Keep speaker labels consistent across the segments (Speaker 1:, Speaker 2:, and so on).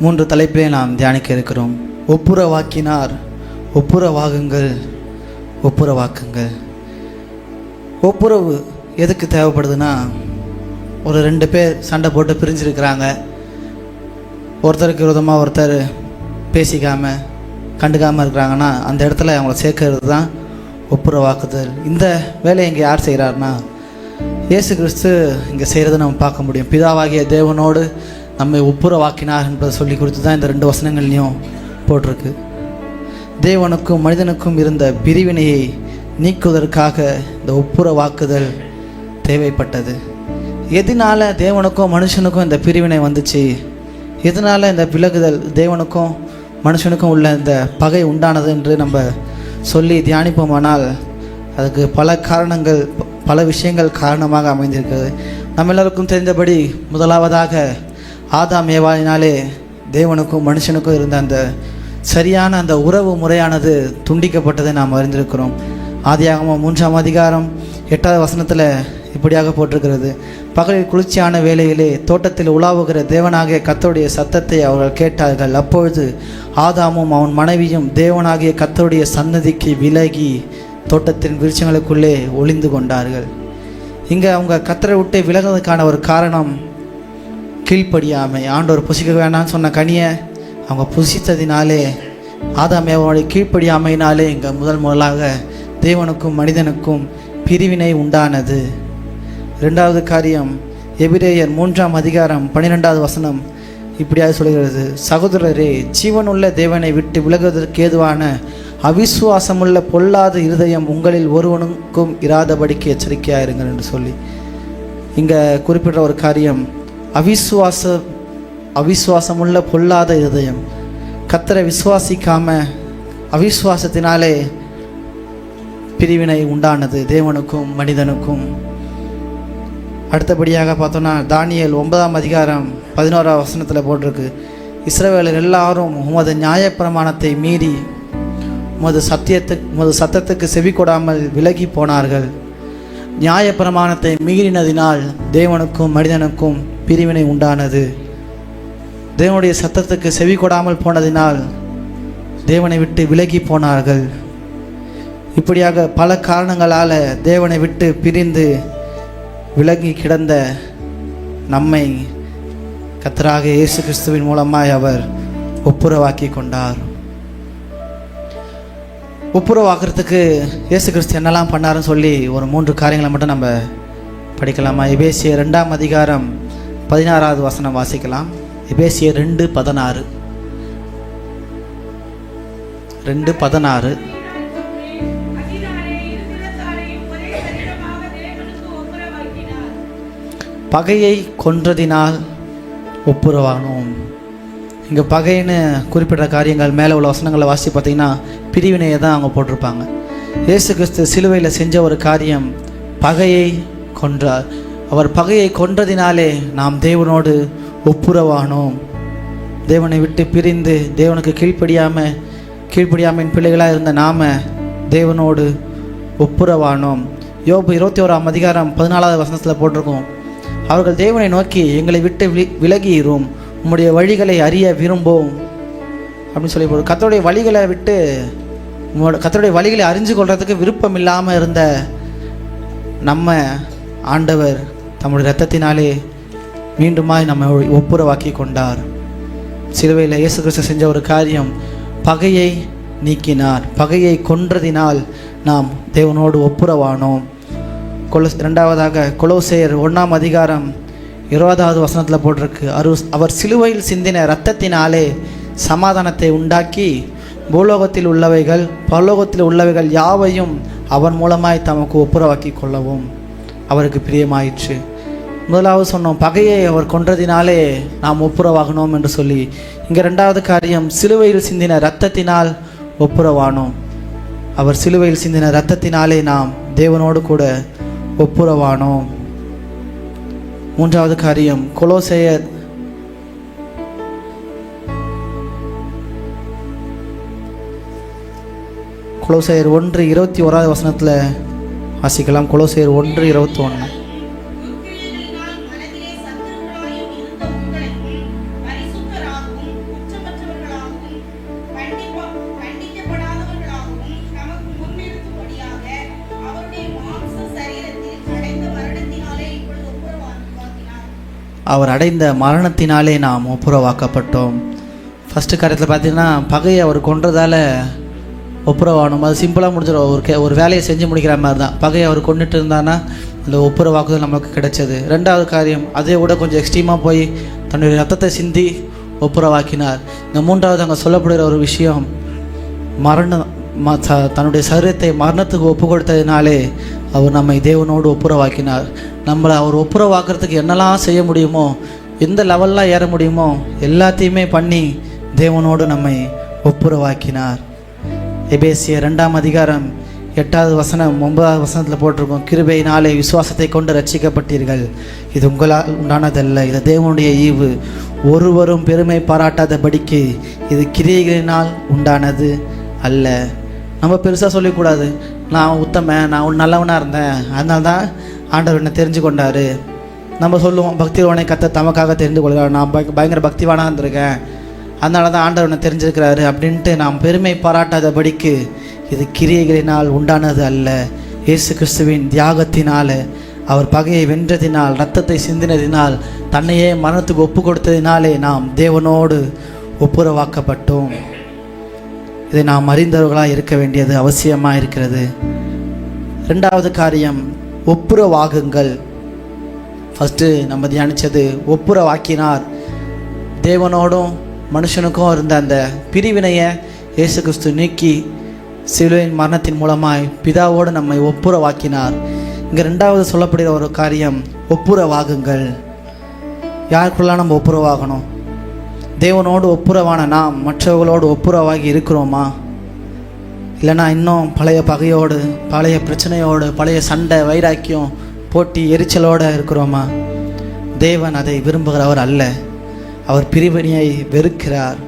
Speaker 1: 3 தலைப்பிலே நாம் தியானிக்க இருக்கிறோம். ஒப்புரவாக்கினார், ஒப்புரவாகுங்கள், ஒப்புரவாக்குங்கள். ஒப்புரவு எதுக்கு தேவைப்படுதுன்னா, ஒரு 2 பேர் சண்டை போட்டு பிரிஞ்சிருக்கிறாங்க. ஒருத்தருக்கு விரோதமாக ஒருத்தர் பேசிக்காமல் கண்டுக்காமல் இருக்கிறாங்கன்னா அந்த இடத்துல அவங்கள சேர்க்கறது தான் ஒப்புரவாக்குதல். இந்த வேலையை இங்கே யார் செய்கிறாருன்னா இயேசு கிறிஸ்து இங்கே செய்கிறத நம்ம பார்க்க முடியும். பிதாவாகிய தேவனோடு நம்மை ஒப்புரவாக்கினார் என்பதை சொல்லி கொடுத்து தான் இந்த 2 வசனங்கள்லையும் போட்டிருக்கு. தேவனுக்கும் மனிதனுக்கும் இருந்த பிரிவினையை நீக்குவதற்காக இந்த ஒப்புரவாக்குதல் தேவைப்பட்டது. எதனால் தேவனுக்கும் மனுஷனுக்கும் இந்த பிரிவினை வந்துச்சு, எதனால் இந்த விலகுதல், தேவனுக்கும் மனுஷனுக்கும் உள்ள இந்த பகை உண்டானது என்று நம்ம சொல்லி தியானிப்போமானால் அதுக்கு பல காரணங்கள், பல விஷயங்கள் காரணமாக அமைந்திருக்கிறது. நம்ம எல்லாருக்கும் தெரிந்தபடி முதலாவதாக ஆதாம் ஏவாளினாலே தேவனுக்கும் மனுஷனுக்கும் இருந்த அந்த சரியான அந்த உறவு முறையானது துண்டிக்கப்பட்டதை நாம் அறிந்திருக்கிறோம். ஆதியாகமம் 3ஆம் அதிகாரம் 8வது வசனத்தில் இப்படியாக போட்டிருக்கிறது: பகலில் குளிர்ச்சியான வேளையிலே தோட்டத்தில் உலாவுகிற தேவனாகிய கர்த்தருடைய சத்தத்தை அவர்கள் கேட்டார்கள். அப்பொழுது ஆதாமும் அவன் மனைவியும் தேவனாகிய கர்த்தருடைய சன்னதிக்கு விலகி தோட்டத்தின் விருட்சங்களுக்குள்ளே ஒளிந்து கொண்டார்கள். இங்கே அவங்க கர்த்தரை விட்டு விலகுவதற்கான ஒரு காரணம் கீழ்ப்படியாமை. ஆண்டவர் புசிக்க வேணான்னு சொன்ன கனியை அவங்க புசித்ததினாலே, ஆதாம் ஏவாளுடைய கீழ்ப்படியாமையினாலே இங்கே முதலாக தேவனுக்கும் மனிதனுக்கும் பிரிவினை உண்டானது. 2வது காரியம், எபிரேயர் 3ஆம் அதிகாரம் 12வது வசனம் இப்படியாக சொல்கிறது: சகோதரரே, ஜீவனுள்ள தேவனை விட்டு விலகுவதற்கு ஏதுவான அவிசுவாசமுள்ள பொல்லாத இருதயம் உங்களில் ஒருவனுக்கும் இராதபடிக்கு எச்சரிக்கையாயிருங்கள் என்று சொல்லி இங்கே குறிப்பிட்ட ஒரு காரியம், அவிசுவாசமுள்ள பொல்லாத இருதயம். கர்த்தரை விசுவாசிக்காம அவிசுவாசத்தினாலே பிரிவினை உண்டானது தேவனுக்கும் மனிதனுக்கும். அடுத்தபடியாக பார்த்தோன்னா தானியேல் 9ஆம் அதிகாரம் 11வது வசனத்தில் போட்டிருக்கு: இஸ்ரவேலர் எல்லாரும் உமது நியாயப்பிரமாணத்தை மீறி உமது சத்தத்துக்கு செவி கொடாமல் விலகி போனார்கள். நியாயப்பிரமாணத்தை மீறினதினால் தேவனுக்கும் மனிதனுக்கும் பிரிவினை உண்டானது. தேவனுடைய சத்தத்துக்கு செவி கொடாமல் போனதினால் தேவனை விட்டு விலகி போனார்கள். இப்படியாக பல காரணங்களால் தேவனை விட்டு பிரிந்து விலகி கிடந்த நம்மை கர்த்தராக இயேசு கிறிஸ்துவின் மூலமாய் அவர் ஒப்புரவாக்கி கொண்டார். ஒப்புரவாக்குறதுக்கு இயேசு கிறிஸ்து என்னெல்லாம் பண்ணாருன்னு சொல்லி ஒரு 3 காரியங்களை மட்டும் நம்ம படிக்கலாமா? எபேசியர் 2ஆம் அதிகாரம் 16வது வசனம் வாசிக்கலாம். எபேசியர் 2:16. 2:16. பகையை கொன்றதினால் ஒப்புரவானோம். இங்கே பகைன்னு குறிப்பிட்ட காரியங்கள் மேலே உள்ள வசனங்களை வாசி பார்த்தீங்கன்னா பிரிவினையை தான் அவங்க போட்டிருப்பாங்க. இயேசு கிறிஸ்து சிலுவையில் செஞ்ச ஒரு காரியம், பகையை கொன்றார். அவர் பகையை கொன்றதினாலே நாம் தேவனோடு ஒப்புரவானோம். தேவனை விட்டு பிரிந்து தேவனுக்கு கீழ்ப்படியாமையின் பிள்ளைகளாக இருந்த நாம தேவனோடு ஒப்புரவானோம். யோபு 21ஆம் அதிகாரம் 14வது வசனத்தில் போட்டிருக்கோம்: அவர்கள் தேவனை நோக்கி எங்களை விட்டு விலகிரும், உம்முடைய வழிகளை அறிய விரும்போம் அப்படின்னு சொல்லி போடுறோம். கர்த்தருடைய வழிகளை விட்டு, கர்த்தருடைய வழிகளை அறிஞ்சு கொள்றதுக்கு விருப்பம் இல்லாமல் இருந்த நம்ம ஆண்டவர் தம்முடைய இரத்தத்தினாலே மீண்டுமாய் நம்ம ஒப்புரவாக்கி கொண்டார். சிலுவையில் இயேசு கிறிஸ்து செஞ்ச ஒரு காரியம், பகையை நீக்கினார். பகையை கொன்றதினால் நாம் தேவனோடு ஒப்புரவானோம். 2வதாக கொலோசையர் 1ஆம் அதிகாரம் 20வது வசனத்தில் போட்டிருக்கு: அவர் சிலுவையில் சிந்தின இரத்தத்தினாலே சமாதானத்தை உண்டாக்கி பூலோகத்தில் உள்ளவைகள் பரலோகத்தில் உள்ளவைகள் யாவையும் அவன் மூலமாய் தமக்கு ஒப்புரவாக்கி கொள்ளவும் அவருக்கு பிரியமாயிற்று. முதலாவது சொன்னோம், பகையை அவர் கொன்றதினாலே நாம் ஒப்புரவாகணும் என்று சொல்லி. இங்கே 2வது காரியம், சிலுவையில் சிந்தின இரத்தத்தினால் ஒப்புரவானோம். அவர் சிலுவையில் சிந்தின இரத்தத்தினாலே நாம் தேவனோடு கூட ஒப்புரவானோம். 3வது காரியம், கொலோசையர் 1:21 வசனத்தில் வாசிக்கலாம். கொலோசையர் 1:21. அவர் அடைந்த மரணத்தினாலே நாம் ஒப்புரவாக்கப்பட்டோம். ஃபஸ்ட்டு காரியத்தில் பார்த்தீங்கன்னா பகையை அவர் கொன்றதால் ஒப்புரவாகணும். அது சிம்பிளாக முடிஞ்சிடும். ஒரு வேலையை செஞ்சு முடிக்கிற மாதிரி தான். பகையை அவர் கொண்டுட்டு இருந்தானா அந்த ஒப்புரவாக்குதல் நமக்கு கிடைச்சது. ரெண்டாவது காரியம் அதை விட கொஞ்சம் எக்ஸ்ட்ரீமாக போய் தன்னுடைய ரத்தத்தை சிந்தி ஒப்புரவாக்கினார். இந்த மூன்றாவது அங்கே சொல்லப்படுகிற ஒரு விஷயம், தன்னுடைய சரீரத்தை மரணத்துக்கு ஒப்பு கொடுத்ததினாலே அவர் நம்மை தேவனோடு ஒப்புரவாக்கினார். நம்மளை அவர் ஒப்புரவாக்குறதுக்கு என்னெல்லாம் செய்ய முடியுமோ, எந்த லெவல்லாம் ஏற முடியுமோ எல்லாத்தையுமே பண்ணி தேவனோடு நம்மை ஒப்புரவாக்கினார். எபேசியர் 2ஆம் அதிகாரம் 8வது வசனம் 9வது வசனத்தில் போட்டிருக்கோம், கிருபையினாலே விசுவாசத்தை கொண்டு ரட்சிக்கப்பட்டீர்கள், இது உங்களால் உண்டானதல்ல, இது தேவனுடைய ஈவு, ஒருவரும் பெருமை பாராட்டாதபடிக்கு இது கிரியைகளினால் உண்டானது அல்ல. நம்ம பெருசாக சொல்லக்கூடாது, நான் உத்தமன், நான் நல்லவனாக இருந்தேன், அதனால தான் ஆண்டவர் என்னை தெரிஞ்சு கொண்டார். நம்ம சொல்லுவோம், பக்திவானை கத்த தமக்காக தெரிந்து கொள்கிறார், நான் பயங்கர பக்திவானாக இருந்திருக்கேன், அதனால தான் ஆண்டவர் என்னை தெரிஞ்சிருக்கிறாரு அப்படின்ட்டு நாம் பெருமை பாராட்டாதபடிக்கு இது கிரியைகளினால் உண்டானது அல்ல. இயேசு கிறிஸ்துவின் தியாகத்தினால், அவர் பகையை வென்றதினால், இரத்தத்தை சிந்தினதினால், தன்னையே மரணத்துக்கு ஒப்பு கொடுத்ததினாலே நாம் தேவனோடு ஒப்புரவாக்கப்பட்டோம். இதை நாம் அறிந்தவர்களாக இருக்க வேண்டியது அவசியமாக இருக்கிறது. ரெண்டாவது காரியம், ஒப்புரவாகுங்கள். ஃபஸ்ட்டு நம்ம தியானித்தது ஒப்புரவாக்கினார். தேவனோடும் மனுஷனுக்கும் இருந்த அந்த பிரிவினையை இயேசு கிறிஸ்து நீக்கி சிலுவையின் மரணத்தின் மூலமாய் பிதாவோடு நம்மை ஒப்புரவாக்கினார். இங்கே ரெண்டாவது சொல்லப்படுகிற ஒரு காரியம், ஒப்புரவாகுங்கள். யாருக்குள்ளே நம்ம ஒப்புரவாகணும்? தேவனோடு ஒப்புரவான நாம் மற்றவர்களோடு ஒப்புரவாகி இருக்கிறோமா? இல்லைனா இன்னும் பழைய பகையோடு, பழைய பிரச்சனையோடு, பழைய சண்டை, வைராக்கியம், போட்டி, எரிச்சலோடு இருக்கிறோமா? தேவன் அதை விரும்புகிறவர் அல்ல. அவர் பிரிவினையை வெறுக்கிறார்.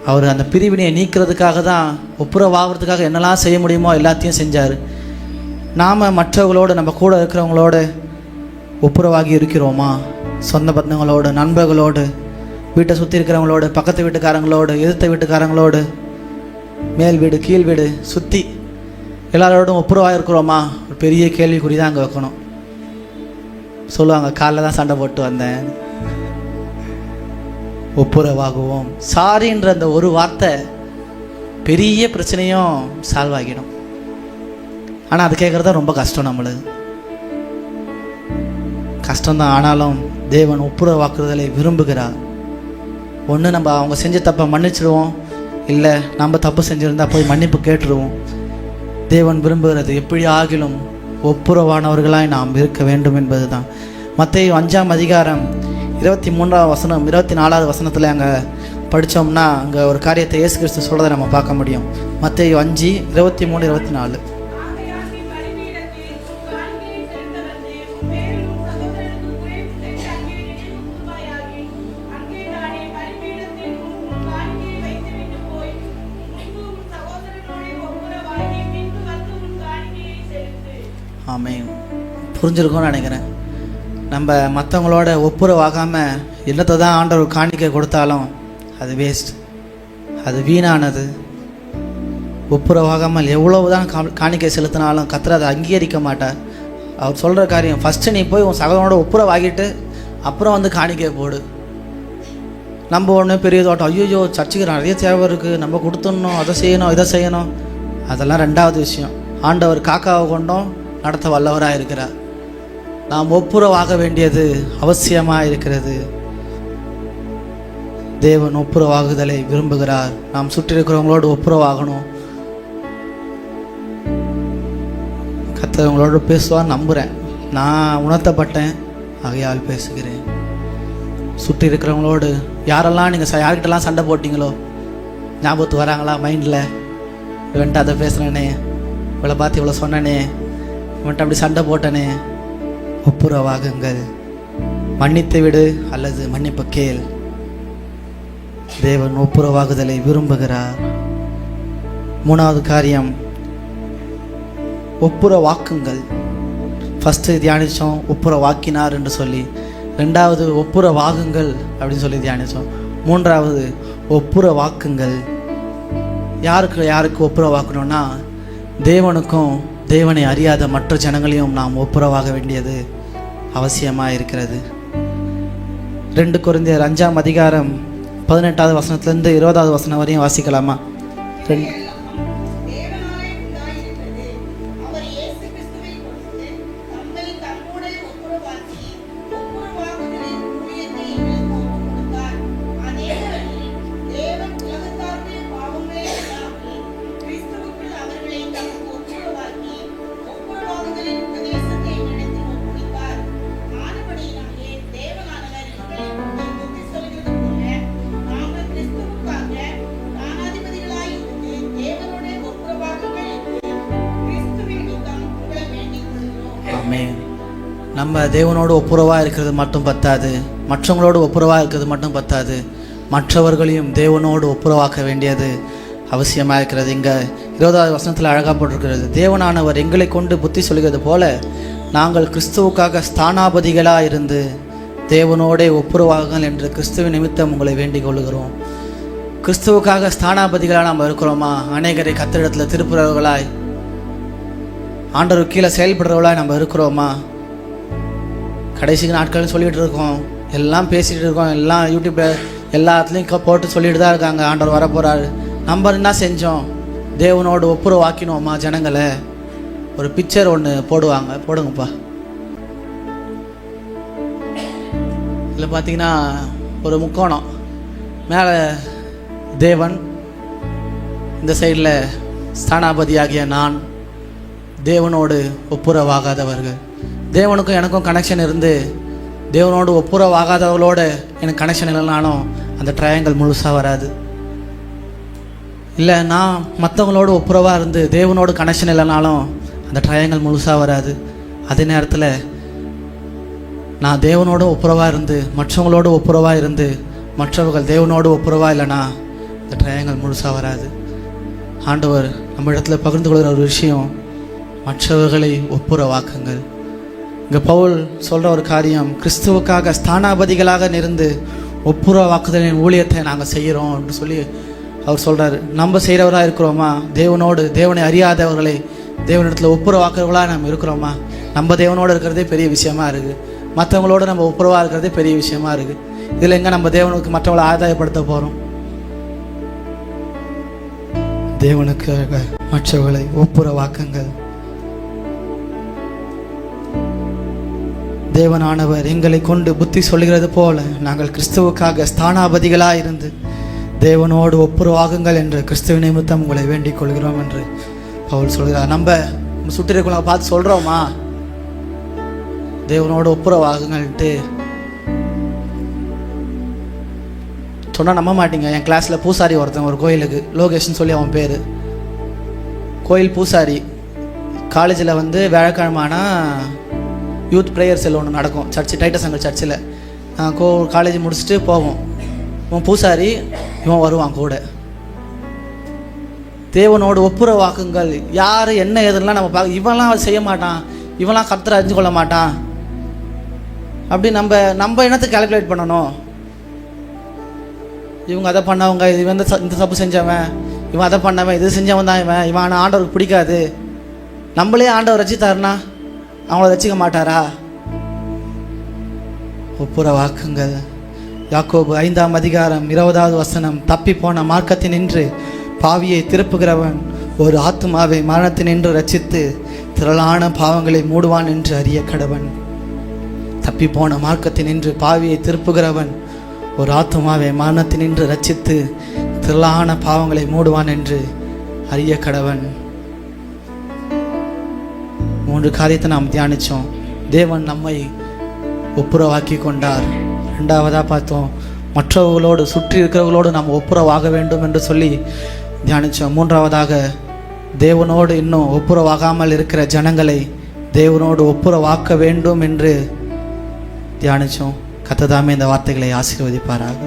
Speaker 1: அவர் அந்த பிரிவினையை நீக்கிறதுக்காக தான், ஒப்புரவாகிறதுக்காக என்னெல்லாம் செய்ய முடியுமோ எல்லாத்தையும் செஞ்சார். நாம் மற்றவர்களோடு, நம்ம கூட இருக்கிறவங்களோடு ஒப்புரவாகி இருக்கிறோமா? சொந்த பந்தங்களோடு, நண்பர்களோடு, வீட்டை சுற்றி இருக்கிறவங்களோடு, பக்கத்து வீட்டுக்காரங்களோடு, எதிர்த்த வீட்டுக்காரங்களோடு, மேல் வீடு கீழ் வீடு சுற்றி எல்லாரோடும் ஒப்புரவாக இருக்கிறோமா? ஒரு பெரிய கேள்விக்குறி தான் அங்கே வைக்கணும். சொல்லுவாங்க, காலைல தான் சண்டை போட்டு வந்தேன். ஒப்புரவாகுவோம். சாரின்ற அந்த ஒரு வார்த்தை பெரிய பிரச்சனையும் சால்வ் ஆகிடும். ஆனால் அது கேட்குறது ரொம்ப கஷ்டம். நம்மளுக்கு கஷ்டம்தான். ஆனாலும் தேவன் ஒப்புரவாக்குதலை விரும்புகிறார். ஒன்று நம்ம அவங்க செஞ்ச தப்பை மன்னிச்சிடுவோம், இல்லை நம்ம தப்பு செஞ்சுருந்தா போய் மன்னிப்பு கேட்டுருவோம். தேவன் விரும்புகிறது எப்படி ஆகிலும் ஒப்புரவானவர்களாய் நாம் இருக்க வேண்டும் என்பது தான். மத்தேயு 5ஆம் அதிகாரம் 23ஆம் வசனம் 24வது வசனத்தில் அங்கே படித்தோம்னா அங்கே ஒரு காரியத்தை இயேசு கிறிஸ்து சொல்கிறத நம்ம பார்க்க முடியும். மத்தேயு 5:23-24. ஆமென். புரிஞ்சிருக்கும்னு நினைக்கிறேன். நம்ம மற்றவங்களோட ஒப்புரவாகாமல் என்னத்தை தான் ஆண்டவர் காணிக்கை கொடுத்தாலும் அது வேஸ்ட், அது வீணானது. ஒப்புரவாகாமல் எவ்வளவு தான் காணிக்கை செலுத்தினாலும் கர்த்தர் அதை அங்கீகரிக்க மாட்டார். அவர் சொல்கிற காரியம், ஃபஸ்ட்டு நீ போய் உன் சகோதரனோட ஒப்புரவாகிட்டு அப்புறம் வந்து காணிக்கை போடு. நம்ம ஒன்று பெரிய தோட்டம், ஐயோ சர்ச்சுக்கு நிறைய தேவை இருக்குது, நம்ம கொடுத்துடணும், அதை செய்யணும், இதை செய்யணும், அதெல்லாம் ரெண்டாவது விஷயம். ஆண்டவர் காக்காவை கொண்டும் நடத்த வல்லவராக இருக்கிறார். நாம் ஒப்புரவாக வேண்டியது அவசியமாக இருக்கிறது. தேவன் ஒப்புரவாகுதலை விரும்புகிறார். நாம் சுற்றி இருக்கிறவங்களோடு ஒப்புரவாகணும். கர்த்தர் பேசுவான்னு நம்புகிறேன். நான் உணர்த்தப்பட்டேன், ஆகையால் பேசுகிறேன். சுற்றி இருக்கிறவங்களோடு யாரெல்லாம் நீங்கள் யார்கிட்டலாம் சண்டை போட்டிங்களோ ஞாபகத்துக்கு வராங்களா? மைண்டில் இவன்ட்டு அதை பேசுகிறேனே, இவளை பார்த்து இவ்வளோ சொன்னனே, இவன்ட்டு அப்படி சண்டை போட்டனே. ஒப்புரவாகுங்கள். மன்னித்து விடு அல்லது மன்னிப்பு கேள். தேவன் ஒப்புரவாகுதலை விரும்புகிறார். மூணாவது காரியம், ஒப்புரவாக்குங்கள். ஃபஸ்ட்டு தியானித்தோம் ஒப்புரவாக்கினார் என்று சொல்லி, ரெண்டாவது ஒப்புரவாகுங்கள் அப்படின்னு சொல்லி தியானித்தோம். மூன்றாவது ஒப்புரவாக்குங்கள். யாருக்கு ஒப்புரவாக்கணும்னா, தேவனுக்கும் தேவனை அறியாத மற்ற ஜனங்களையும் நாம் ஒப்புரவாக வேண்டியது அவசியமாக இருக்கிறது. 2 கொரிந்தியர் 5ஆம் அதிகாரம் 18வது வசனத்திலிருந்து 20வது வசனம் வரையும் வாசிக்கலாமா? 2 நம்ம தேவனோடு ஒப்புரவாக இருக்கிறது மட்டும் பத்தாது, மற்றவங்களோடு ஒப்புரவாக இருக்கிறது மட்டும் பத்தாது, மற்றவர்களையும் தேவனோடு ஒப்புரவாக்க வேண்டியது அவசியமாக இருக்கிறது. இங்கே 20வது வசனத்தில் அழகாக போட்டிருக்கிறது, தேவனானவர் எங்களை கொண்டு புத்தி சொல்கிறது போல நாங்கள் கிறிஸ்துவுக்காக ஸ்தானாபதிகளாக இருந்து தேவனோடே ஒப்புரவாகுங்கள் என்று கிறிஸ்துவின் நிமித்தம் உங்களை வேண்டிக் கொள்கிறோம். கிறிஸ்துவுக்காக ஸ்தானாபதிகளாக நம்ம இருக்கிறோமா? அநேகரை கத்திரிடத்தில் திருப்புறவர்களாய் ஆண்டவர் கீழே செயல்படுறவர்களாய் நம்ம இருக்கிறோமா? கடைசி நாட்கள்னு சொல்லிகிட்டு இருக்கோம், எல்லாம் பேசிகிட்டு இருக்கோம், எல்லாம் யூடியூப்பில் எல்லாத்துலேயும் போட்டு சொல்லிட்டு தான் இருக்காங்க ஆண்டவர் வரப்போகிறாரு. நம்ம என்ன செஞ்சோம்? தேவனோடு ஒப்புரவாக்கினோமா ஜனங்களை? ஒரு பிக்சர் ஒன்று போடுவாங்க, போடுங்கப்பா. இதில் பார்த்தீங்கன்னா ஒரு முக்கோணம், மேலே தேவன், இந்த சைடில் ஸ்தானாபதியாகிய நான், தேவனோடு ஒப்புரவாகாதவர்கள். தேவனுக்கும் எனக்கும் கனெக்ஷன் இருந்து தேவனோடு ஒப்புரவாகாதவர்களோடு எனக்கு கனெக்ஷன் இல்லைனாலும் அந்த ட்ரையாங்கிள் முழுசாக வராது. இல்லை, நான் மற்றவங்களோடு ஒப்புரவாக இருந்து தேவனோடு கனெக்ஷன் இல்லைனாலும் அந்த ட்ரையாங்கிள் முழுசாக வராது. அதே நேரத்தில் நான் தேவனோடு ஒப்புரவாக இருந்து மற்றவங்களோடு ஒப்புரவாக இருந்து மற்றவர்கள் தேவனோடு ஒப்புரவாக இல்லைனா அந்த ட்ரையாங்கிள் முழுசாக வராது. ஆண்டவர் நம்ம இடத்துல பகிர்ந்து கொள்கிற ஒரு விஷயம், மற்றவர்களை ஒப்புரவாக்குங்கள். இங்கே பவுல் சொல்கிற ஒரு காரியம், கிறிஸ்துவுக்காக ஸ்தானாபதிகளாக இருந்து ஒப்புரவாக்குதலின் ஊழியத்தை நாங்கள் செய்கிறோம் அப்படின்னு சொல்லி அவர் சொல்கிறார். நம்ம செய்கிறவராக இருக்கிறோமா? தேவனை அறியாதவர்களை தேவனிடத்தில் ஒப்புரவாக்குறவர்களாக நம்ம இருக்கிறோமா? நம்ம தேவனோடு இருக்கிறதே பெரிய விஷயமா இருக்குது, மற்றவங்களோடு நம்ம ஒப்புரவாக இருக்கிறதே பெரிய விஷயமா இருக்குது. இதில் எங்கே நம்ம தேவனுக்கு மற்றவங்களை ஆதாயப்படுத்த போகிறோம்? தேவனுக்காக மற்றவர்களை ஒப்புரவாக்குங்கள். தேவனானவர் எங்களை கொண்டு புத்தி சொல்கிறது போல நாங்கள் கிறிஸ்துவுக்காக ஸ்தானாபதிகளாக இருந்து தேவனோடு ஒப்புரவாகுங்கள் என்று கிறிஸ்துவின் நிமித்தம் உங்களை வேண்டிக் கொள்கிறோம் என்று பவுல் சொல்கிறார். நம்ம சுற்றிருக்கவங்களை பார்த்து சொல்கிறோமா தேவனோடு ஒப்புரவாகுங்கள்ட்டு? சொன்னால் நம்ப மாட்டீங்க. என் கிளாஸில் பூசாரி ஒருத்தன், ஒரு கோயிலுக்கு லோகேஷ்னு சொல்லி அவன் பேர், கோயில் பூசாரி. காலேஜில் வியாழக்கிழமைனா யூத் ப்ரேயர் செல் ஒன்று நடக்கும், சர்ச்சு டைட்டஸ் அங்கே சர்ச்சில். காலேஜ் முடிச்சுட்டு போவோம், இவன் பூசாரி, இவன் வருவான் கூட. தேவனோடு ஒப்புரவாக்குங்கள். யார் என்ன எதுலாம் நம்ம பார்க்க, இவன்லாம் செய்ய மாட்டான், இவன்லாம் கர்த்தரை அறிஞ்சு கொள்ள மாட்டான் அப்படி நம்ம என்னத்தை கால்குலேட் பண்ணணும்? இவங்க அதை பண்ணவங்க, இவன் இந்த தப்பு செஞ்சவன், இவன் அதை பண்ணவன், இது செஞ்சவன் தான் இவன் ஆண்டவருக்கு பிடிக்காது. நம்மளே ஆண்டவர் ரசித்தாருன்னா அவங்கள ரசிக்க மாட்டாரா? ஒப்புரவாக்குங்கள். யாக்கோபு 5ஆம் அதிகாரம் 20வது வசனம், தப்பி போன மார்க்கத்தினின்று பாவியை திருப்புகிறவன் ஒரு ஆத்துமாவை மரணத்தினின்று ரட்சித்து திரளான பாவங்களை மூடுவான் என்று அறிய கடவன். தப்பி போன மார்க்கத்தினின்று பாவியை திருப்புகிறவன் ஒரு ஆத்துமாவை மரணத்தினின்று ரட்சித்து திரளான பாவங்களை மூடுவான் என்று அறிய கடவன். 3 காரியத்தை நாம் தியானித்தோம். தேவன் நம்மை ஒப்புரவாக்கி கொண்டார். 2வதாக பார்த்தோம், மற்றவர்களோடு சுற்றி இருக்கிறவர்களோடு நாம் ஒப்புரவாக வேண்டும் என்று சொல்லி தியானித்தோம். 3வதாக தேவனோடு இன்னும் ஒப்புரவாகாமல் இருக்கிற ஜனங்களை தேவனோடு ஒப்புரவாக்க வேண்டும் என்று தியானித்தோம். கர்த்தர் தாமே இந்த வார்த்தைகளை ஆசீர்வதிப்பாராக.